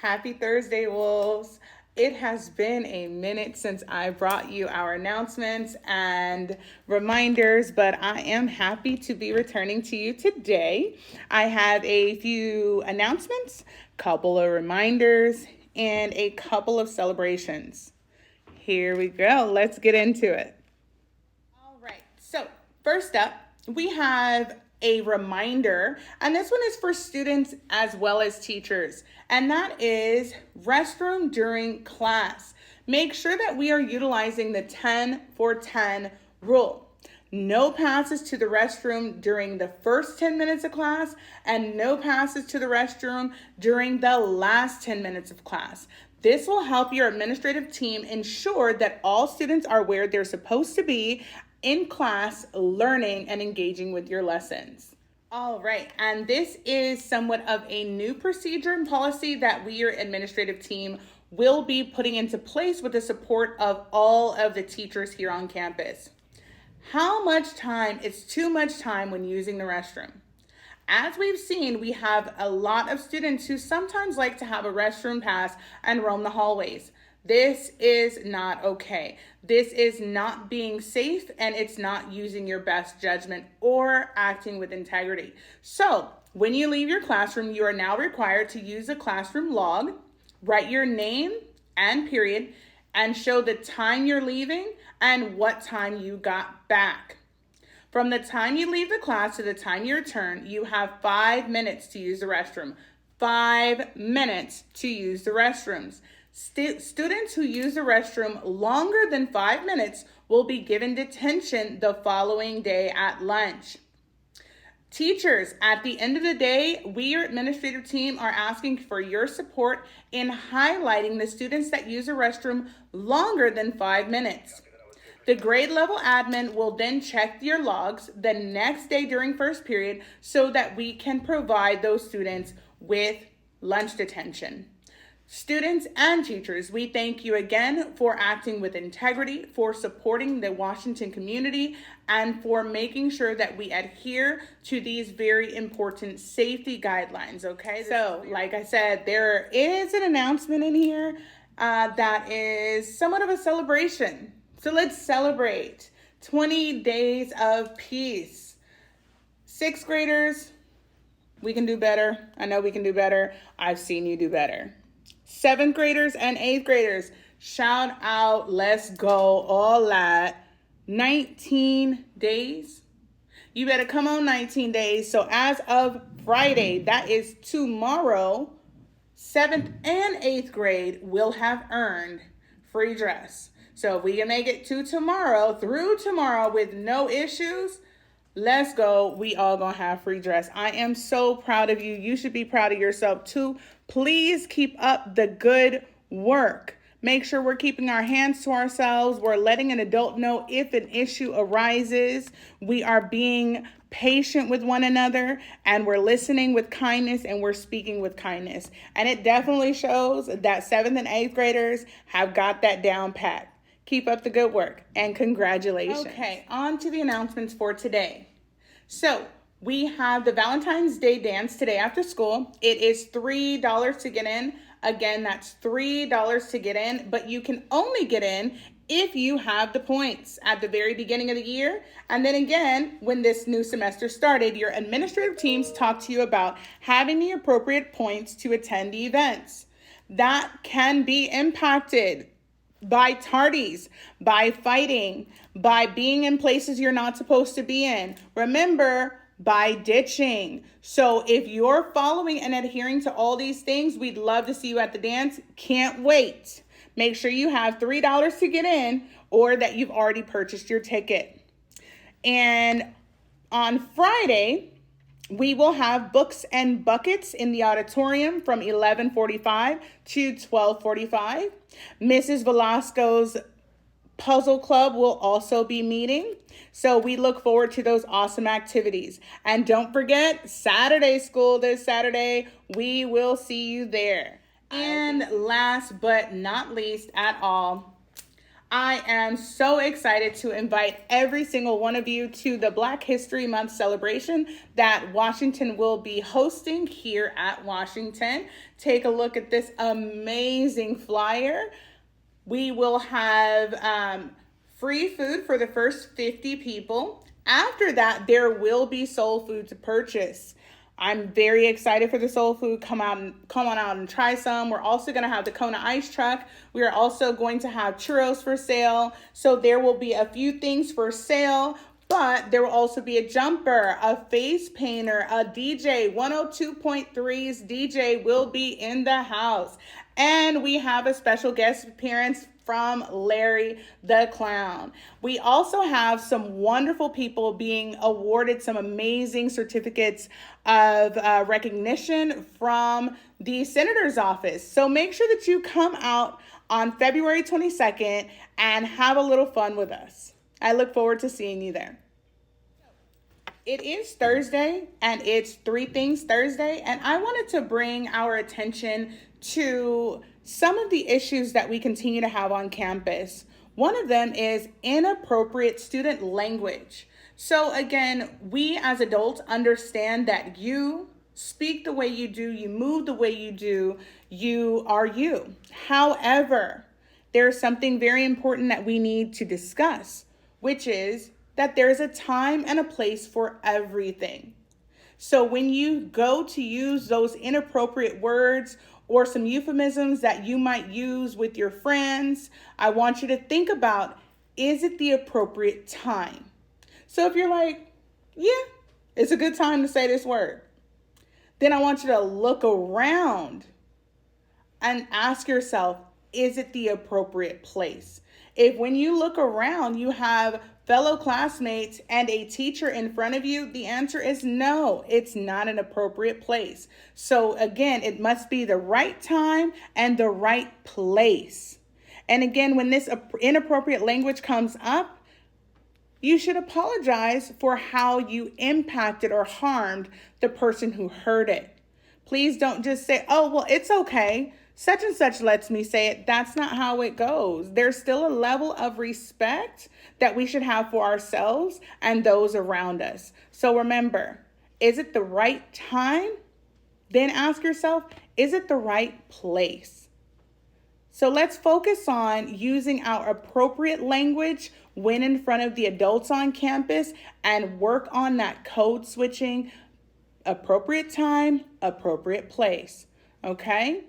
Happy Thursday, Wolves. It has been a minute since I brought you our announcements and reminders, but I am happy to be returning to you today. I have a few announcements, couple of reminders, and a couple of celebrations. Here we go. Let's get into it. All right. So, first up, we have a reminder, and this one is for students as well as teachers, and that is restroom during class. Make sure that we are utilizing the 10 for 10 rule. No passes to the restroom during the first 10 minutes of class, and no passes to the restroom during the last 10 minutes of class. This will help your administrative team ensure that all students are where they're supposed to be in class, learning and engaging with your lessons. All right, and this is somewhat of a new procedure and policy that we, your administrative team, will be putting into place with the support of all of the teachers here on campus. How much time is too much time when using the restroom? As we've seen, we have a lot of students who sometimes like to have a restroom pass and roam the hallways. This is not okay. This is not being safe, and it's not using your best judgment or acting with integrity. So when you leave your classroom, you are now required to use a classroom log, write your name and period, and show the time you're leaving and what time you got back. From the time you leave the class to the time you return, you have 5 minutes to use the restroom. 5 minutes to use the restrooms. Students who use the restroom longer than 5 minutes will be given detention the following day at lunch. Teachers, at the end of the day, we, your administrative team, are asking for your support in highlighting the students that use a restroom longer than 5 minutes. The grade level admin will then check your logs the next day during first period so that we can provide those students with lunch detention. Students and teachers, we thank you again for acting with integrity, for supporting the Washington community, and for making sure that we adhere to these very important safety guidelines, okay? So, like I said, there is an announcement in here that is somewhat of a celebration. So let's celebrate 20 days of peace. Sixth graders, we can do better. I know we can do better. I've seen you do better. Seventh graders and eighth graders, shout out, let's go, all that. 19 days. You better come on 19 days. So as of Friday, that is tomorrow, 7th and 8th grade will have earned free dress. So if we can make it to tomorrow, through tomorrow with no issues, let's go. We all gonna have free dress. I am so proud of you. You should be proud of yourself too. Please keep up the good work. Make sure we're keeping our hands to ourselves. We're letting an adult know if an issue arises. We are being patient with one another, and we're listening with kindness, and we're speaking with kindness. And it definitely shows that 7th and 8th graders have got that down pat. Keep up the good work, and congratulations. Okay, on to the announcements for today. So we have the Valentine's Day Dance today after school. It is $3 to get in. Again, that's $3 to get in, but you can only get in if you have the points at the very beginning of the year. And then again, when this new semester started, your administrative teams talk to you about having the appropriate points to attend the events. That can be impacted by tardies, by fighting, by being in places you're not supposed to be in. Remember, by ditching. So if you're following and adhering to all these things, we'd love to see you at the dance. Can't wait. Make sure you have $3 to get in, or that you've already purchased your ticket. And on Friday, we will have books and buckets in the auditorium from 11:45 to 12:45. Mrs. Velasco's Puzzle Club will also be meeting. So we look forward to those awesome activities. And don't forget, Saturday school this Saturday. We will see you there. And last but not least at all, I am so excited to invite every single one of you to the Black History Month celebration that Washington will be hosting here at Washington. Take a look at this amazing flyer. We will have free food for the first 50 people. After that, there will be soul food to purchase. I'm very excited for the soul food. Come on out and try some. We're also going to have the Kona ice truck. We are also going to have churros for sale. So there will be a few things for sale, but there will also be a jumper, a face painter, a DJ. 102.3's DJ will be in the house. And we have a special guest appearance from Larry the Clown. We also have some wonderful people being awarded some amazing certificates of recognition from the senator's office. So make sure that you come out on February 22nd and have a little fun with us. I look forward to seeing you there. It is Thursday, and it's Three Things Thursday, and I wanted to bring our attention to some of the issues that we continue to have on campus. One of them is inappropriate student language. So again, we as adults understand that you speak the way you do, you move the way you do, you are you. However, there's something very important that we need to discuss, which is that there's a time and a place for everything. So when you go to use those inappropriate words or some euphemisms that you might use with your friends, I want you to think about, is it the appropriate time? So if you're like, yeah, it's a good time to say this word, then I want you to look around and ask yourself, is it the appropriate place? If when you look around, you have fellow classmates and a teacher in front of you, the answer is no, it's not an appropriate place. So again, it must be the right time and the right place. And again, when this inappropriate language comes up, you should apologize for how you impacted or harmed the person who heard it. Please don't just say, oh, well, it's okay. Such and such lets me say it. That's not how it goes. There's still a level of respect that we should have for ourselves and those around us. So remember, is it the right time? Then ask yourself, is it the right place? So let's focus on using our appropriate language when in front of the adults on campus and work on that code switching, appropriate time, appropriate place. Okay?